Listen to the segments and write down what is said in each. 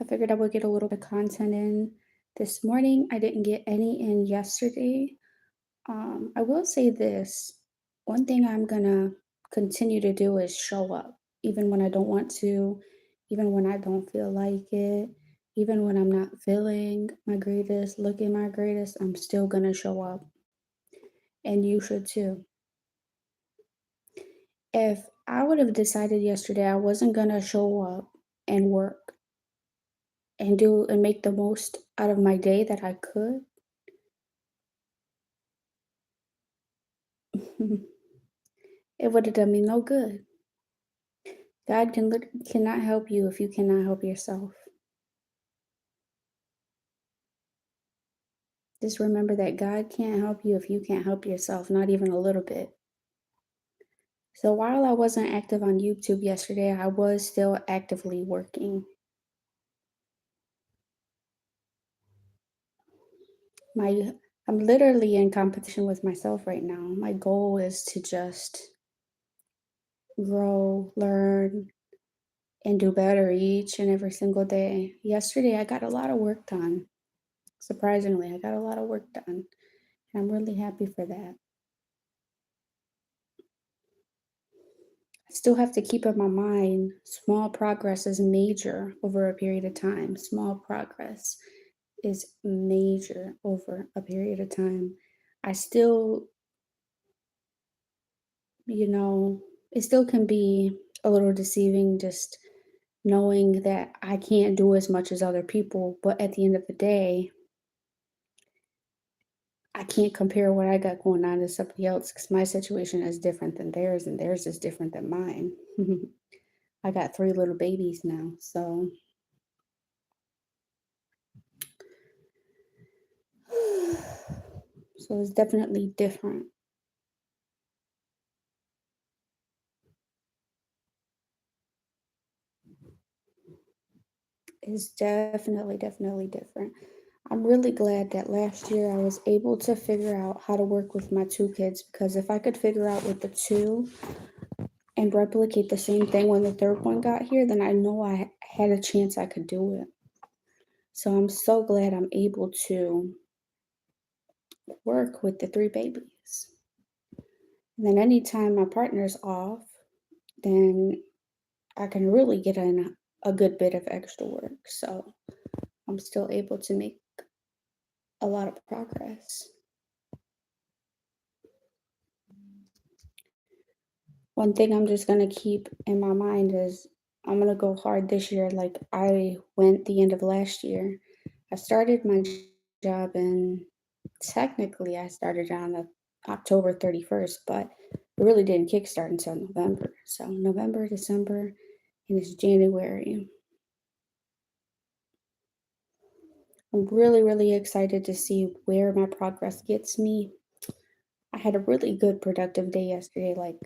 I figured I would get a little bit of content in this morning. I didn't get any in yesterday. I will say this. One thing I'm gonna continue to do is show up, even when I don't want to, even when I don't feel like it, even when I'm not feeling my greatest, looking my greatest, I'm still gonna show up. And you should too. If I would have decided yesterday I wasn't gonna show up and work and do and make the most out of my day that I could, it would have done me no good. Cannot help you if you cannot help yourself. Just remember that God can't help you if you can't help yourself, not even a little bit. So while I wasn't active on YouTube yesterday, I was still actively working. My I'm literally in competition with myself right now. My goal is to just grow, learn, and do better each and every single day. Yesterday, I got a lot of work done. Surprisingly, I got a lot of work done, and I'm really happy for that. I still have to keep in my mind small progress is major over a period of time. Small progress is major over a period of time. I still, you know, it still can be a little deceiving just knowing that I can't do as much as other people, but at the end of the day, I can't compare what I got going on to somebody else because my situation is different than theirs, and theirs is different than mine. I got three little babies now, so so it's definitely different. It's definitely different. I'm really glad that last year I was able to figure out how to work with my two kids because if I could figure out with the two and replicate the same thing when the third one got here, then I know I had a chance I could do it. So I'm so glad I'm able to work with the three babies. And then anytime my partner's off, then I can really get in a good bit of extra work. So I'm still able to make a lot of progress. One thing I'm just gonna keep in my mind is I'm gonna go hard this year like I went the end of last year. I started my job and technically I started on the October 31st, but it really didn't kickstart until November. So November, December, and it's January. I'm really excited to see where my progress gets me. I had a really good productive day yesterday. Like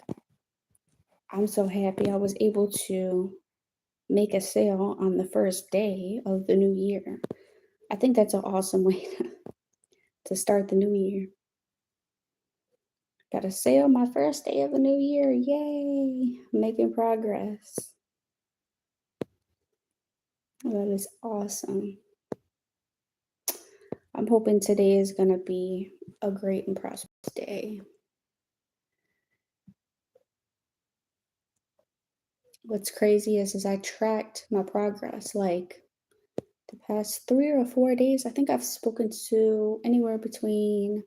I'm so happy I was able to make a sale on the first day of the new year. I think that's an awesome way to start the new year. Got a sale my first day of the new year. Yay! Making progress. That is awesome. I'm hoping today is going to be a great and prosperous day. What's crazy is I tracked my progress like the past 3 or 4 days. I think I've spoken to anywhere between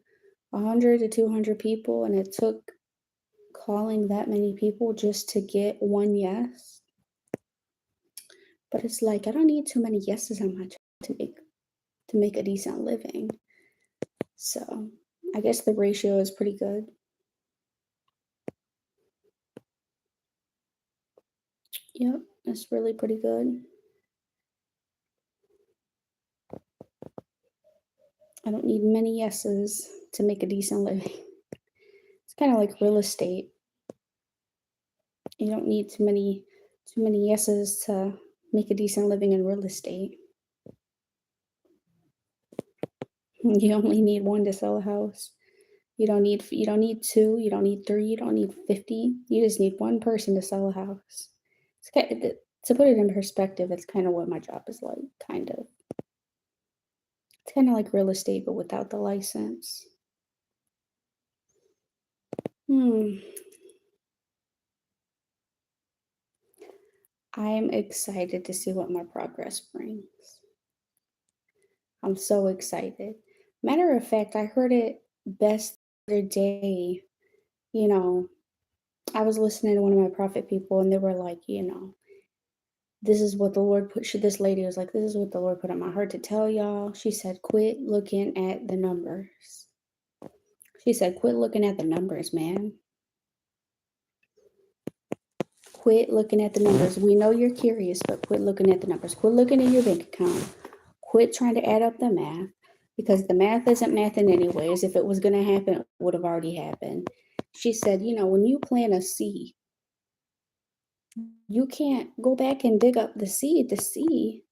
100 to 200 people, and it took calling that many people just to get one yes. But it's like I don't need too many yeses on my job to make a decent living. So I guess the ratio is pretty good. Yep, it's really pretty good. I don't need many yeses to make a decent living. It's kind of like real estate. You don't need too many yeses to make a decent living in real estate. You only need one to sell a house. You don't need two, you don't need three, you don't need 50. You just need one person to sell a house. To put it in perspective, it's kind of what my job is like, kind of. It's kind of like real estate, but without the license. Hmm. I'm excited to see what my progress brings. I'm so excited. Matter of fact, I heard it best the other day. You know, I was listening to one of my prophet people, and they were like, this is what the Lord put. This lady was like, this is what the Lord put on my heart to tell y'all. She said, quit looking at the numbers. She said, quit looking at the numbers, man. Quit looking at the numbers. We know you're curious, but quit looking at the numbers. Quit looking at your bank account. Quit trying to add up the math because the math isn't mathing anyways. If it was going to happen, it would have already happened. She said, when you plant a seed, you can't go back and dig up the seed to see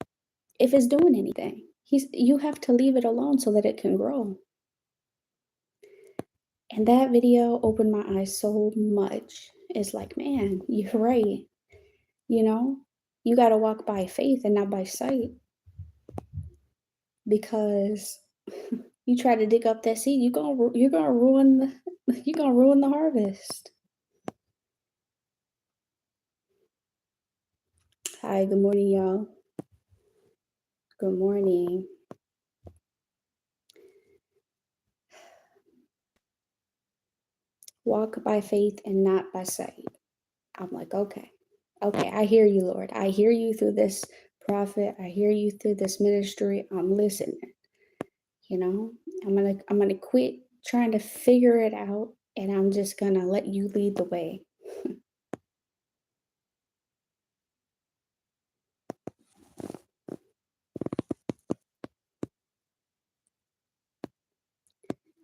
if it's doing anything. You have to leave it alone so that it can grow. And that video opened my eyes so much. It's like, man, you're right. You got to walk by faith and not by sight because you try to dig up that seed, you're gonna ruin you're gonna ruin the harvest. Hi, good morning, y'all. Good morning. Walk by faith and not by sight. I'm like, okay, I hear you, Lord. I hear you through this prophet. I hear you through this ministry. I'm listening. I'm gonna quit trying to figure it out, and I'm just gonna let you lead the way.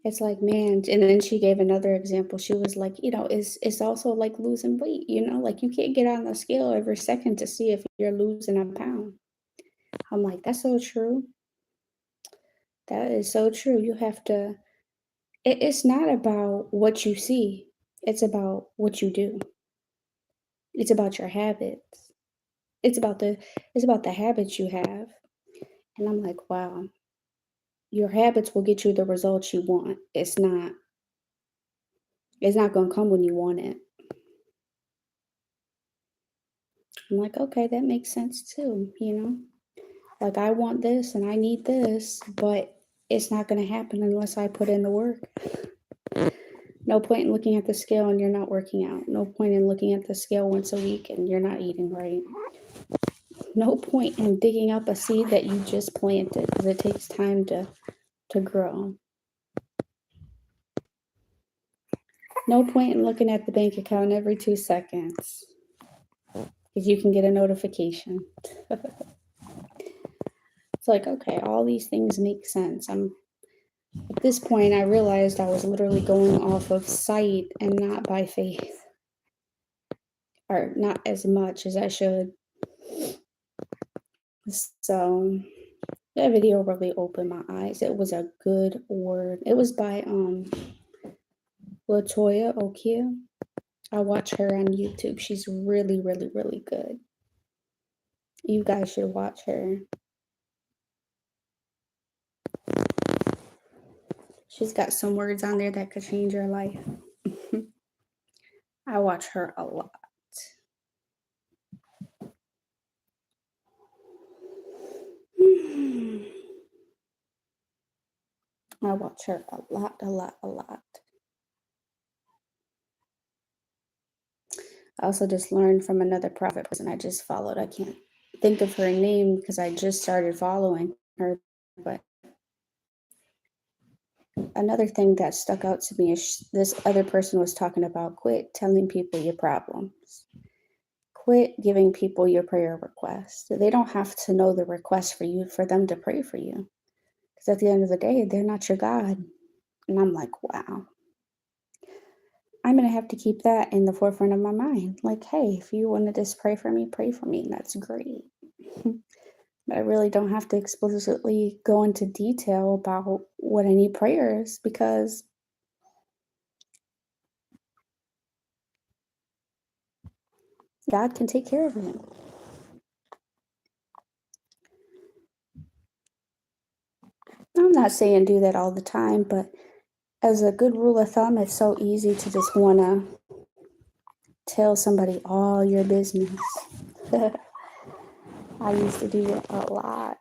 It's like, man, and then she gave another example. She was like, it's also like losing weight, like you can't get on the scale every second to see if you're losing a pound. I'm like, that's so true. That is so true. You have to, it's not about what you see, it's about what you do. It's about your habits. It's about the habits you have. And I'm like, wow, your habits will get you the results you want. It's not gonna come when you want it. I'm like, okay, that makes sense too. Like I want this and I need this, but it's not going to happen unless I put in the work. No point in looking at the scale and you're not working out. No point in looking at the scale once a week and you're not eating right. No point in digging up a seed that you just planted because it takes time to grow. No point in looking at the bank account every 2 seconds because you can get a notification. It's like, okay, all these things make sense. At this point, I realized I was literally going off of sight and not by faith, or not as much as I should. So that video really opened my eyes. It was a good word. It was by Latoya Okia. I watch her on YouTube. She's really, really, really good. You guys should watch her. She's got some words on there that could change your life. I watch her a lot. I watch her a lot, a lot, a lot. I also just learned from another prophet person I just followed. I can't think of her name because I just started following her. But another thing that stuck out to me is this other person was talking about quit telling people your problems. Quit giving people your prayer requests. They don't have to know the request for them to pray for you. Because at the end of the day, they're not your God. And I'm like, wow. I'm going to have to keep that in the forefront of my mind. Like, hey, if you want to just pray for me, pray for me. That's great. But I really don't have to explicitly go into detail about what I need prayers because God can take care of it. not saying do that all the time, but as a good rule of thumb, it's so easy to just want to tell somebody all your business. I used to do it a lot,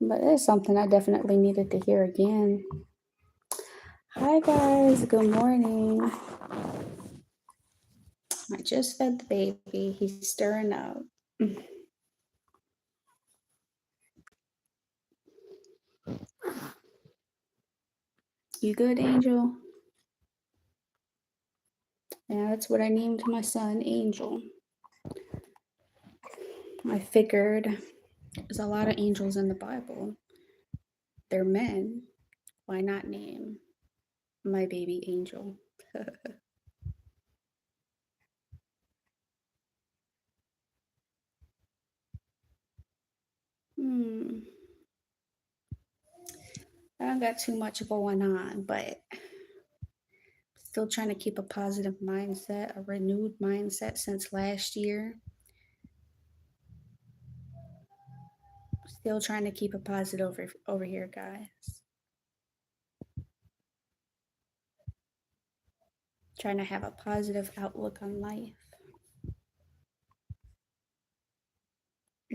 but it's something I definitely needed to hear again. Hi guys, good morning. I just fed the baby. He's stirring up. You good, Angel? Yeah, that's what I named my son, Angel. I figured there's a lot of angels in the Bible. They're men. Why not name my baby Angel? I don't got too much going on, but still trying to keep a positive mindset, a renewed mindset since last year. Still trying to keep a positive over here, guys. Trying to have a positive outlook on life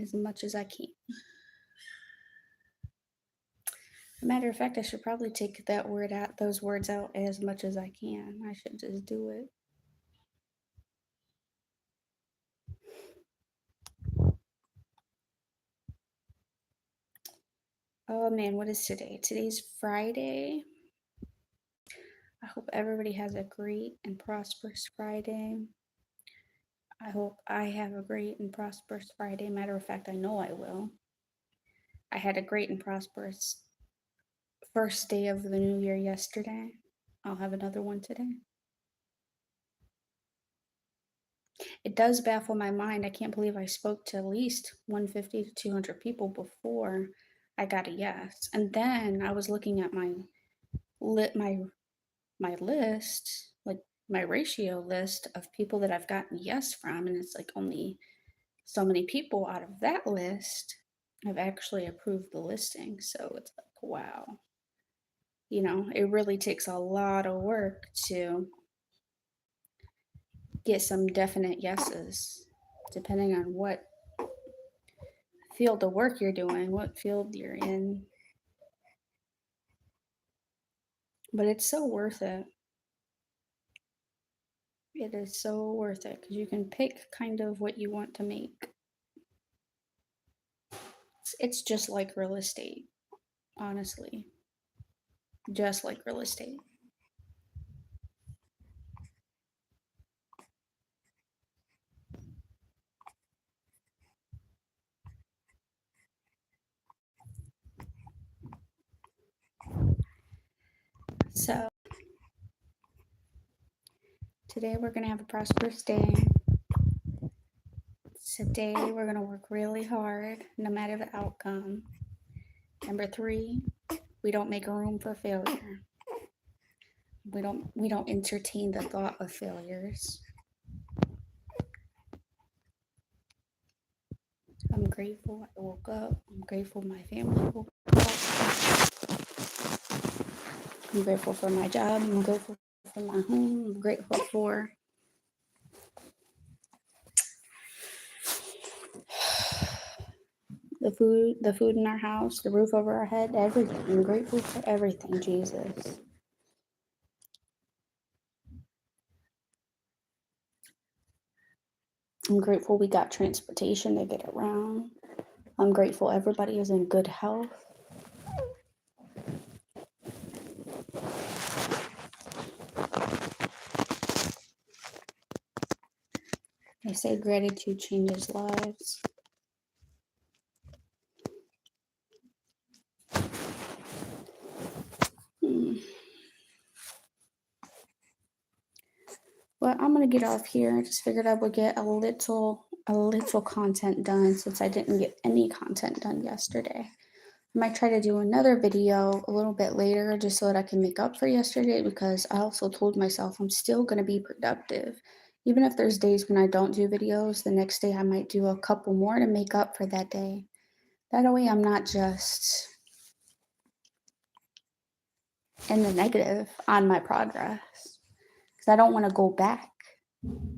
as much as I can. Matter of fact, I should probably take those words out as much as I can. I should just do it. Oh man, what is today? Today's Friday. I hope everybody has a great and prosperous Friday. I hope I have a great and prosperous Friday. Matter of fact, I know I will. I had a great and prosperous first day of the new year yesterday. I'll have another one today. It does baffle my mind. I can't believe I spoke to at least 150 to 200 people before I got a yes. And then I was looking at my list, like my ratio list of people that I've gotten yes from, and it's like only so many people out of that list have actually approved the listing. So it's like, wow. It really takes a lot of work to get some definite yeses, depending on what field of work you're doing, what field you're in. But it's so worth it. It is so worth it because you can pick kind of what you want to make. It's just like real estate, honestly. Just like real estate. So, today we're going to have a prosperous day. Today we're going to work really hard no matter the outcome. Number 3, we don't make room for failure. We don't entertain the thought of failures. I'm grateful I woke up. I'm grateful my family woke up. I'm grateful for my job. I'm grateful for my home. I'm grateful for the food in our house, the roof over our head, everything. I'm grateful for everything, Jesus. I'm grateful we got transportation to get around. I'm grateful everybody is in good health. They say gratitude changes lives. Well, I'm gonna get off here. I just figured I would get a little content done since I didn't get any content done yesterday. I might try to do another video a little bit later just so that I can make up for yesterday, because I also told myself I'm still gonna be productive. Even if there's days when I don't do videos, the next day I might do a couple more to make up for that day. That way I'm not just in the negative on my progress because I don't want to go back.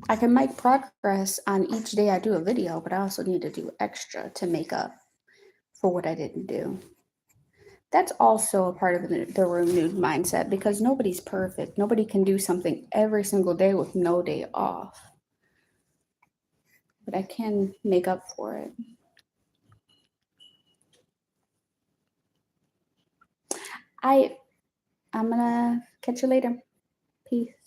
I can make progress on each day I do a video, but I also need to do extra to make up for what I didn't do. That's also a part of the renewed mindset because nobody's perfect. Nobody can do something every single day with no day off. But I can make up for it. I'm gonna catch you later. Peace.